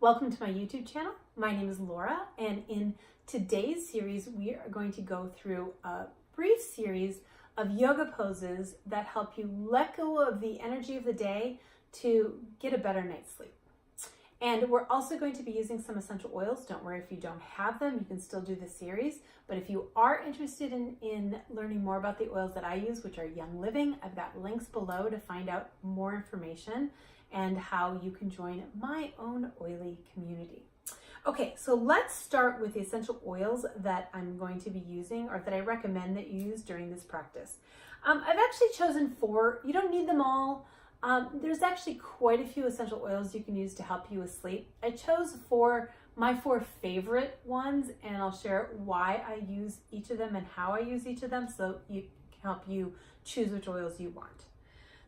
Welcome to my YouTube channel. My name is Laura, and in today's series, we are going to go through a brief series of yoga poses that help you let go of the energy of the day to get a better night's sleep. And we're also going to be using some essential oils. Don't worry if you don't have them, you can still do the series. But if you are interested in learning more about the oils that I use, which are Young Living, I've got links below to find out more information and how you can join my own oily community. Okay, so let's start with the essential oils that I'm going to be using, or that I recommend that you use during this practice. I've actually chosen 4. You don't need them all. There's actually quite a few essential oils you can use to help you with sleep. I chose my 4 favorite ones, and I'll share why I use each of them and how I use each of them so you can help you choose which oils you want.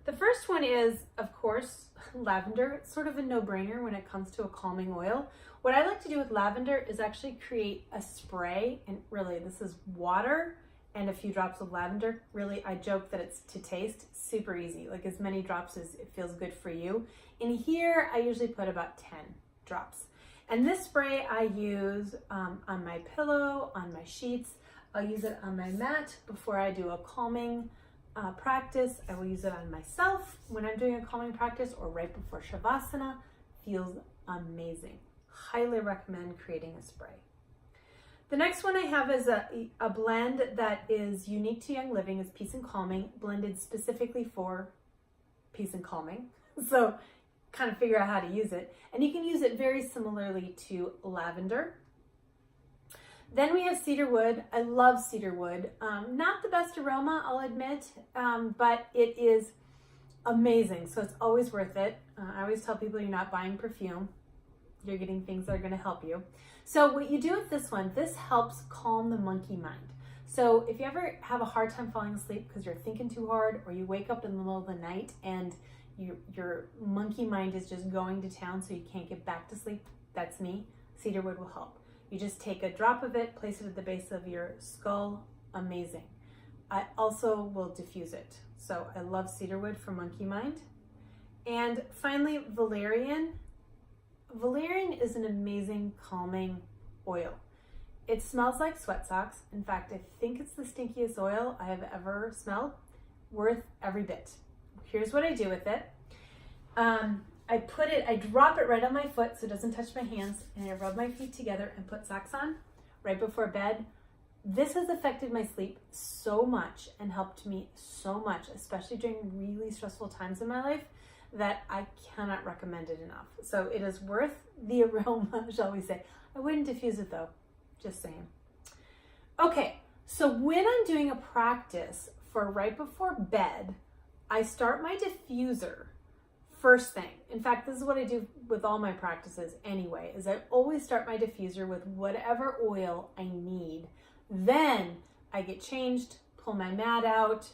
The first one is, of course, lavender. It's sort of a no-brainer when it comes to a calming oil. What I like to do with lavender is actually create a spray, and really this is water and a few drops of lavender. Really, I joke that it's to taste. Super easy, like as many drops as it feels good for you. In here, I usually put about 10 drops. And this spray I use on my pillow, on my sheets. I'll use it on my mat before I do a calming practice. I will use it on myself when I'm doing a calming practice or right before Shavasana. Feels amazing. Highly recommend creating a spray. The next one I have is a blend that is unique to Young Living. It's Peace and Calming, blended specifically for peace and calming. So kind of figure out how to use it. And you can use it very similarly to lavender. Then we have cedarwood. I love cedarwood. Not the best aroma, I'll admit, but it is amazing. So it's always worth it. I always tell people you're not buying perfume. You're getting things that are going to help you. So what you do with this one, this helps calm the monkey mind. So if you ever have a hard time falling asleep because you're thinking too hard, or you wake up in the middle of the night and your monkey mind is just going to town so you can't get back to sleep, that's me. Cedarwood will help. You just take a drop of it, place it at the base of your skull. Amazing. I also will diffuse it. So I love cedarwood for monkey mind. And finally, valerian. Valerian is an amazing calming oil. It smells like sweat socks. In fact, I think it's the stinkiest oil I have ever smelled. Worth every bit. Here's what I do with it. I drop it right on my foot so it doesn't touch my hands, and I rub my feet together and put socks on right before bed. This has affected my sleep so much and helped me so much, especially during really stressful times in my life, that I cannot recommend it enough. So it is worth the aroma, shall we say. I wouldn't diffuse it though, just saying. Okay, so when I'm doing a practice for right before bed, I start my diffuser first thing. In fact, this is what I do with all my practices anyway, is I always start my diffuser with whatever oil I need. Then I get changed, pull my mat out,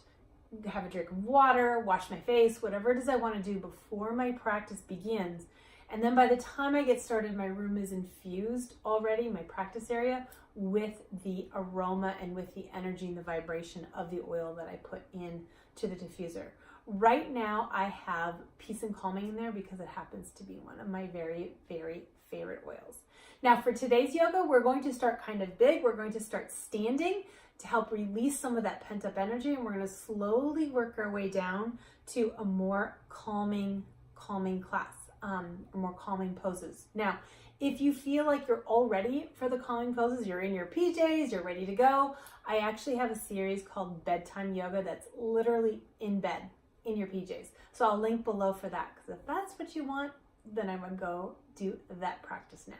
have a drink of water, wash my face, whatever it is I want to do before my practice begins. And then by the time I get started, my room is infused already, my practice area, with the aroma and with the energy and the vibration of the oil that I put in to the diffuser. Right now, I have Peace and Calming in there because it happens to be one of my very, very favorite oils. Now for today's yoga, we're going to start kind of big. We're going to start standing to help release some of that pent-up energy, and we're going to slowly work our way down to a more calming class, more calming poses. Now, if you feel like you're all ready for the calming poses, you're in your PJs, you're ready to go, I actually have a series called Bedtime Yoga that's literally in bed, in your PJs. So I'll link below for that, because if that's what you want, then I would go do that practice now.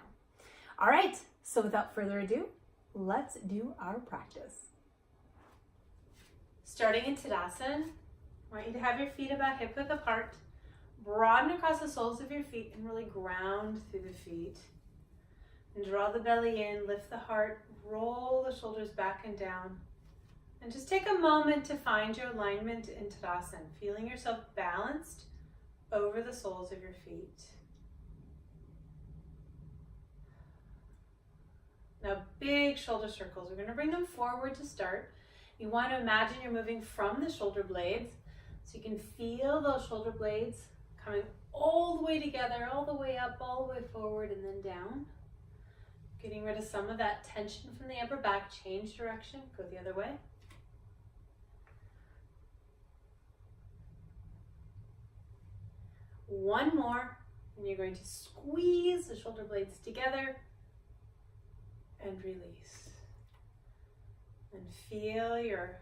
All right, so without further ado, let's do our practice. Starting in Tadasana, I want you to have your feet about hip width apart, broaden across the soles of your feet and really ground through the feet. And draw the belly in, lift the heart, roll the shoulders back and down. And just take a moment to find your alignment in Tadasana, feeling yourself balanced over the soles of your feet. Now, big shoulder circles. We're going to bring them forward to start. You want to imagine you're moving from the shoulder blades, so you can feel those shoulder blades coming all the way together, all the way up, all the way forward, and then down. Getting rid of some of that tension from the upper back. Change direction, go the other way. One more, and you're going to squeeze the shoulder blades together and release. And feel your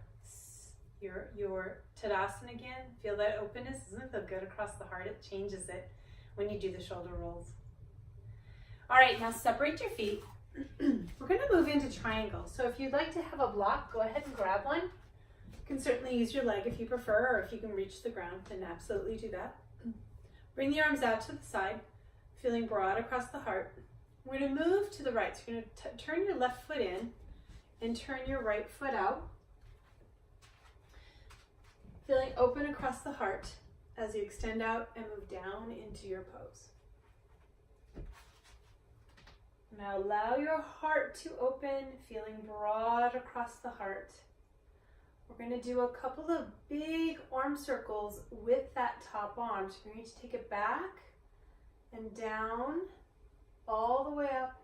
Tadasana again. Feel that openness. Doesn't it feel good across the heart? It changes it when you do the shoulder rolls. All right, now separate your feet. We're going to move into triangle. So if you'd like to have a block, go ahead and grab one. You can certainly use your leg if you prefer, or if you can reach the ground, then absolutely do that. Bring the arms out to the side, feeling broad across the heart. We're going to move to the right. So you're going to turn your left foot in and turn your right foot out. Feeling open across the heart as you extend out and move down into your pose. Now allow your heart to open, feeling broad across the heart. We're going to do a couple of big arm circles with that top arm. So you're going to take it back and down, all the way up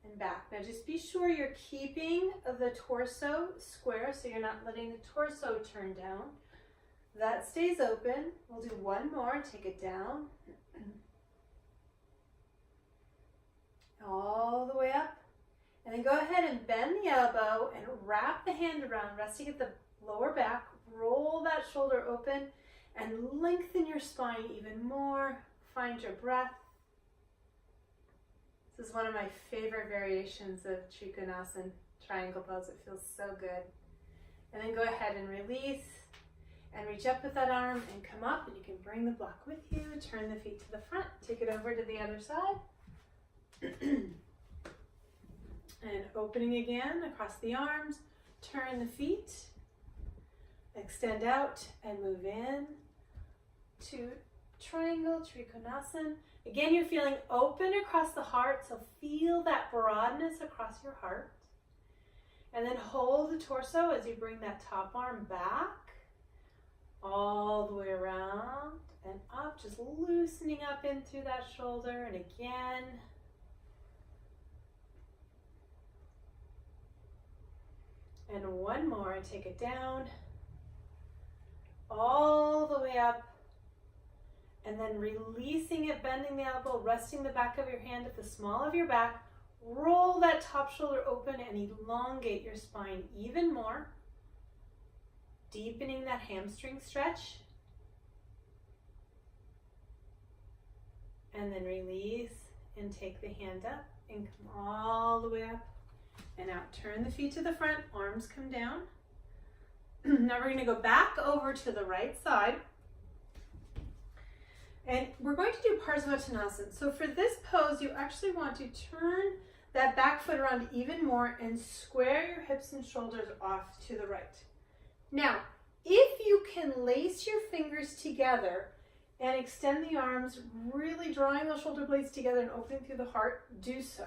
and back. Now just be sure you're keeping the torso square, so you're not letting the torso turn down. That stays open. We'll do one more. Take it down. All the way up. And then go ahead and bend the elbow and wrap the hand around, resting at the lower back. Roll that shoulder open and lengthen your spine even more. Find your breath. This is one of my favorite variations of Trikonasana, triangle pose. It feels so good. And then go ahead and release and reach up with that arm and come up, and you can bring the block with you. Turn the feet to the front. Take it over to the other side. And opening again across the arms. Turn the feet. Extend out and move in to triangle, Trikonasana. Again, you're feeling open across the heart, so feel that broadness across your heart. And then hold the torso as you bring that top arm back, all the way around and up, just loosening up in through that shoulder. And again. And one more, and take it down, all the way up. And then releasing it, bending the elbow, resting the back of your hand at the small of your back. Roll that top shoulder open and elongate your spine even more. Deepening that hamstring stretch. And then release and take the hand up and come all the way up and out. Turn the feet to the front, arms come down. Now we're going to go back over to the right side. And we're going to do Parsvottanasana. So for this pose, you actually want to turn that back foot around even more and square your hips and shoulders off to the right. Now, if you can lace your fingers together and extend the arms, really drawing those shoulder blades together and opening through the heart, do so.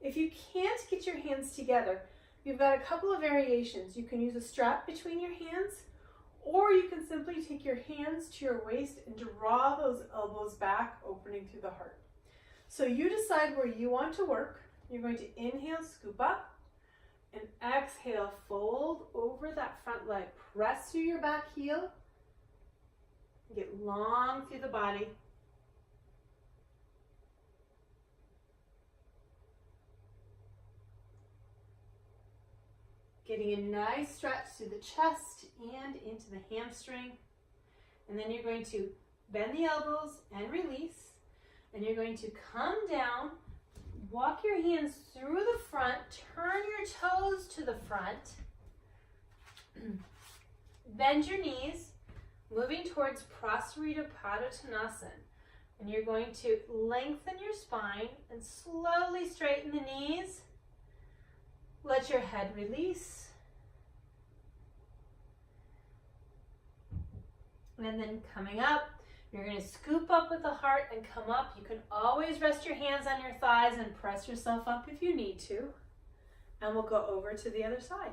If you can't get your hands together, you've got a couple of variations. You can use a strap between your hands, or you can simply take your hands to your waist and draw those elbows back, opening through the heart. So you decide where you want to work. You're going to inhale, scoop up, and exhale, fold over that front leg. Press through your back heel. Get long through the body. Getting a nice stretch through the chest and into the hamstring. And then you're going to bend the elbows and release. And you're going to come down, walk your hands through the front, turn your toes to the front, bend your knees, moving towards Prasarita Padottanasana. And you're going to lengthen your spine and slowly straighten the knees. Let your head release. And then coming up, you're going to scoop up with the heart and come up. You can always rest your hands on your thighs and press yourself up if you need to. And we'll go over to the other side.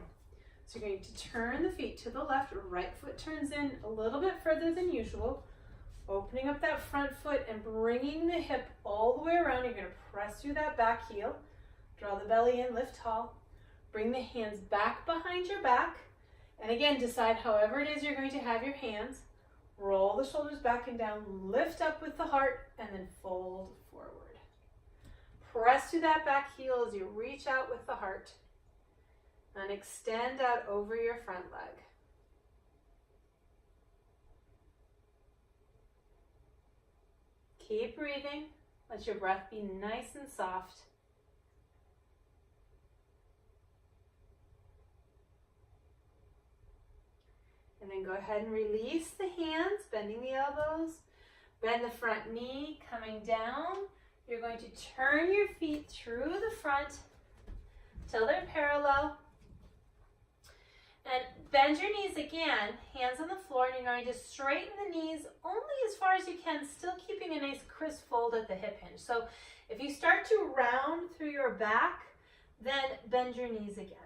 So you're going to turn the feet to the left. Right foot turns in a little bit further than usual. Opening up that front foot and bringing the hip all the way around. You're going to press through that back heel. Draw the belly in, lift tall. Bring the hands back behind your back. And again, decide however it is you're going to have your hands. Roll the shoulders back and down, lift up with the heart, and then fold forward. Press through that back heel as you reach out with the heart. And extend out over your front leg. Keep breathing. Let your breath be nice and soft. And then go ahead and release the hands, bending the elbows. Bend the front knee, coming down. You're going to turn your feet through the front till they're parallel. And bend your knees again, hands on the floor, and you're going to straighten the knees only as far as you can, still keeping a nice crisp fold at the hip hinge. So if you start to round through your back, then bend your knees again.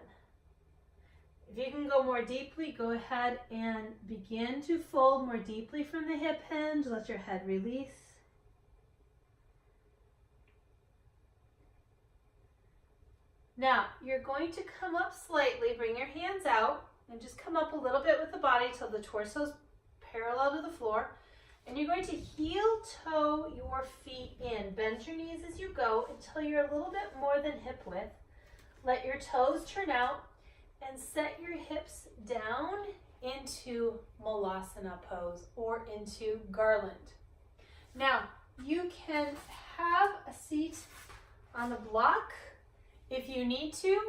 If you can go more deeply, go ahead and begin to fold more deeply from the hip hinge. Let your head release. Now, you're going to come up slightly, bring your hands out, and just come up a little bit with the body till the torso is parallel to the floor. And you're going to heel toe your feet in. Bend your knees as you go until you're a little bit more than hip width. Let your toes turn out and set your hips down into Malasana pose or into garland. Now, you can have a seat on the block if you need to.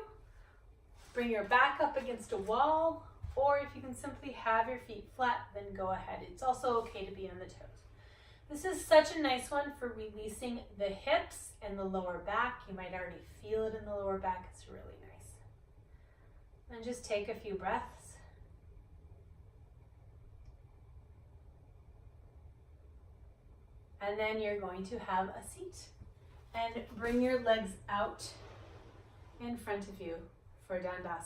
Bring your back up against a wall, or if you can simply have your feet flat, then go ahead. It's also okay to be on the toes. This is such a nice one for releasing the hips and the lower back. You might already feel it in the lower back. It's really nice. And just take a few breaths. And then you're going to have a seat and bring your legs out in front of you for Dandasana.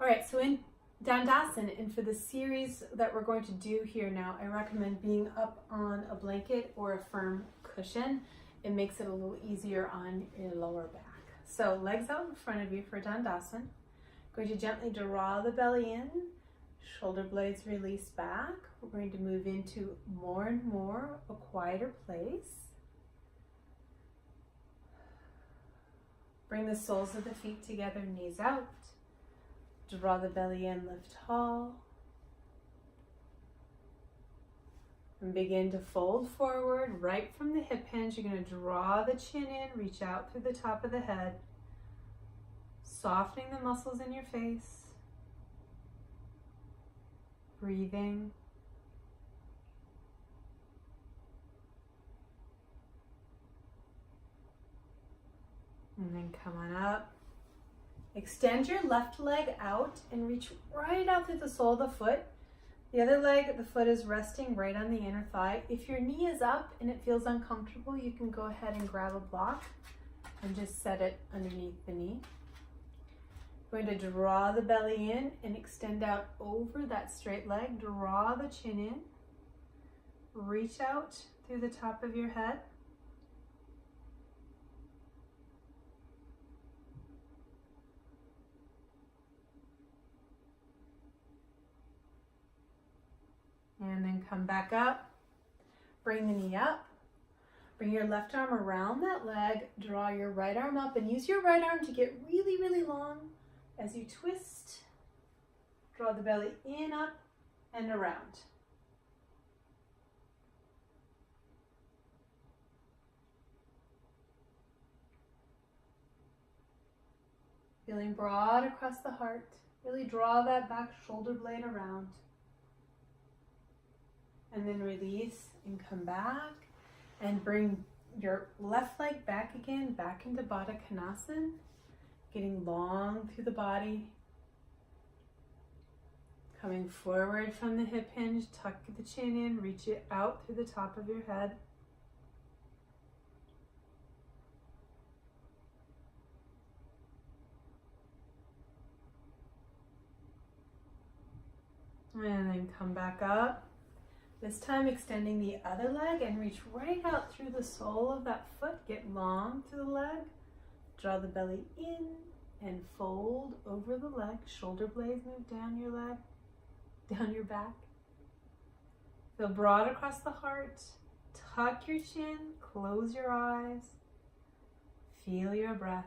All right, so in Dandasana, and for the series that we're going to do here now, I recommend being up on a blanket or a firm cushion. It makes it a little easier on your lower back. So legs out in front of you for Dandasana. Going to gently draw the belly in, shoulder blades release back. We're going to move into more and more a quieter place. Bring the soles of the feet together, knees out. Draw the belly in, lift tall. And begin to fold forward right from the hip hinge. You're going to draw the chin in, reach out through the top of the head, softening the muscles in your face, breathing. And then come on up. Extend your left leg out and reach right out through the sole of the foot. The other leg, the foot is resting right on the inner thigh. If your knee is up and it feels uncomfortable, you can go ahead and grab a block and just set it underneath the knee. Going to draw the belly in and extend out over that straight leg. Draw the chin in. Reach out through the top of your head. And then come back up, bring the knee up, bring your left arm around that leg, draw your right arm up and use your right arm to get really, really long as you twist. Draw the belly in, up, and around. Feeling broad across the heart. Really draw that back shoulder blade around. And then release and come back and bring your left leg back again, back into Baddha Konasana, getting long through the body. Coming forward from the hip hinge, tuck the chin in, reach it out through the top of your head. And then come back up. This time extending the other leg and reach right out through the sole of that foot. Get long through the leg. Draw the belly in and fold over the leg. Shoulder blades move down your leg, down your back. Feel broad across the heart. Tuck your chin, close your eyes. Feel your breath.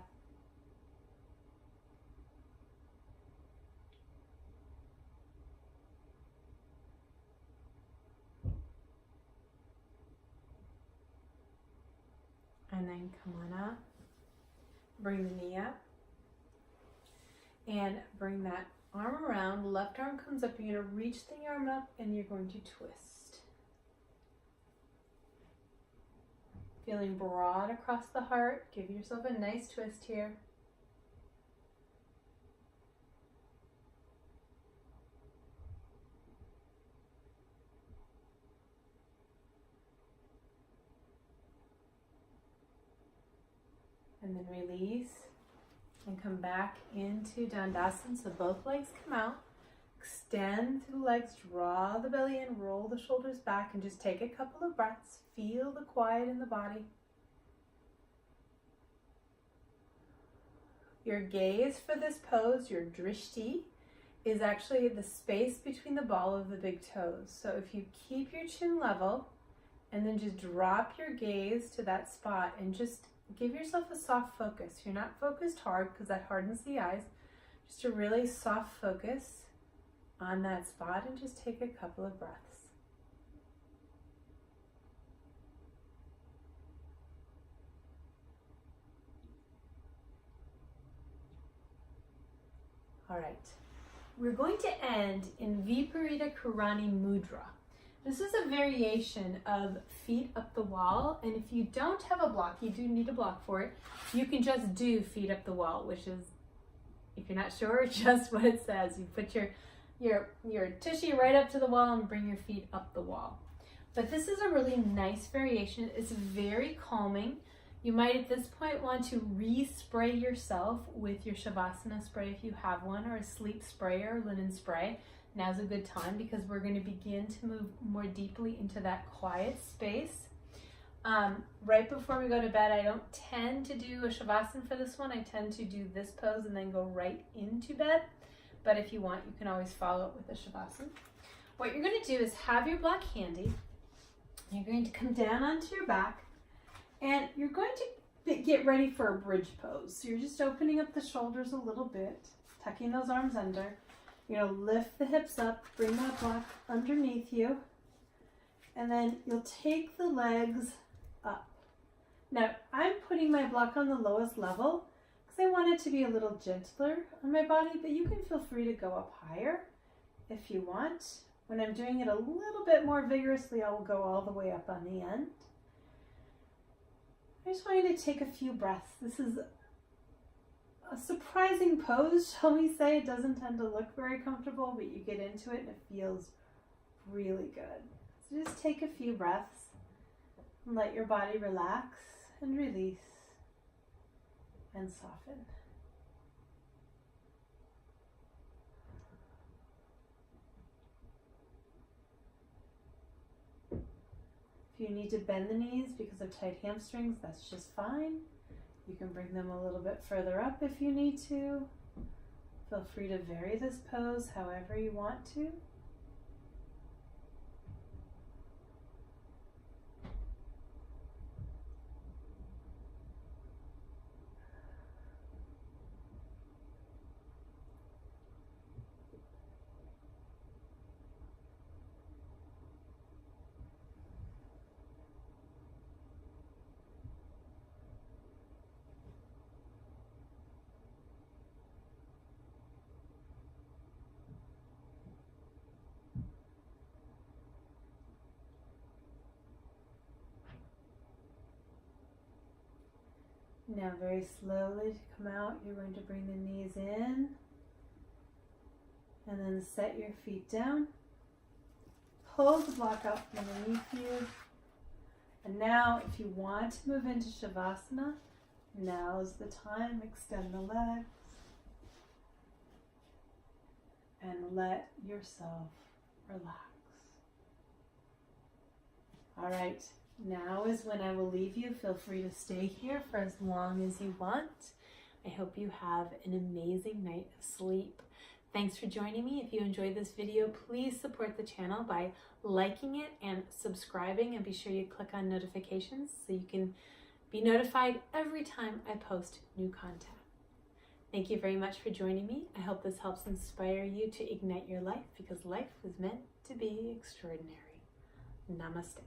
And then come on up. Bring the knee up. And bring that arm around. Left arm comes up. You're going to reach the arm up and you're going to twist. Feeling broad across the heart. Give yourself a nice twist here. And then release and come back into Dandasana. So both legs come out. Extend through the legs, draw the belly in, roll the shoulders back, and just take a couple of breaths. Feel the quiet in the body. Your gaze for this pose, your drishti, is actually the space between the ball of the big toes. So if you keep your chin level and then just drop your gaze to that spot and just give yourself a soft focus. You're not focused hard because that hardens the eyes. Just a really soft focus on that spot and just take a couple of breaths. All right, we're going to end in Viparita Karani Mudra. This is a variation of feet up the wall, and if you don't have a block, you do need a block for it, you can just do feet up the wall, which is, if you're not sure, just what it says. You put your tushy right up to the wall and bring your feet up the wall. But this is a really nice variation. It's very calming. You might at this point want to re-spray yourself with your Shavasana spray if you have one, or a sleep spray or linen spray. Now's a good time because we're going to begin to move more deeply into that quiet space. Right before we go to bed, I don't tend to do a Shavasana for this one. I tend to do this pose and then go right into bed. But if you want, you can always follow it with a Shavasana. What you're going to do is have your block handy. You're going to come down onto your back. And you're going to get ready for a bridge pose. So you're just opening up the shoulders a little bit, tucking those arms under. You're going to lift the hips up, bring that block underneath you, and then you'll take the legs up. Now, I'm putting my block on the lowest level because I want it to be a little gentler on my body, but you can feel free to go up higher if you want. When I'm doing it a little bit more vigorously, I will go all the way up on the end. I just want you to take a few breaths. This is a surprising pose, shall we say. It doesn't tend to look very comfortable, but you get into it and it feels really good. So just take a few breaths and let your body relax and release and soften. If you need to bend the knees because of tight hamstrings, that's just fine. You can bring them a little bit further up if you need to. Feel free to vary this pose however you want to. Now very slowly to come out, you're going to bring the knees in and then set your feet down. Pull the block out from underneath you. And now if you want to move into Shavasana, now's the time. Extend the legs and let yourself relax. All right, now is when I will leave you. Feel free to stay here for as long as you want. I hope you have an amazing night of sleep. Thanks for joining me. If you enjoyed this video, please support the channel by liking it and subscribing, and be sure you click on notifications so you can be notified every time I post new content. Thank you very much for joining me. I hope this helps inspire you to ignite your life, because life was meant to be extraordinary. Namaste.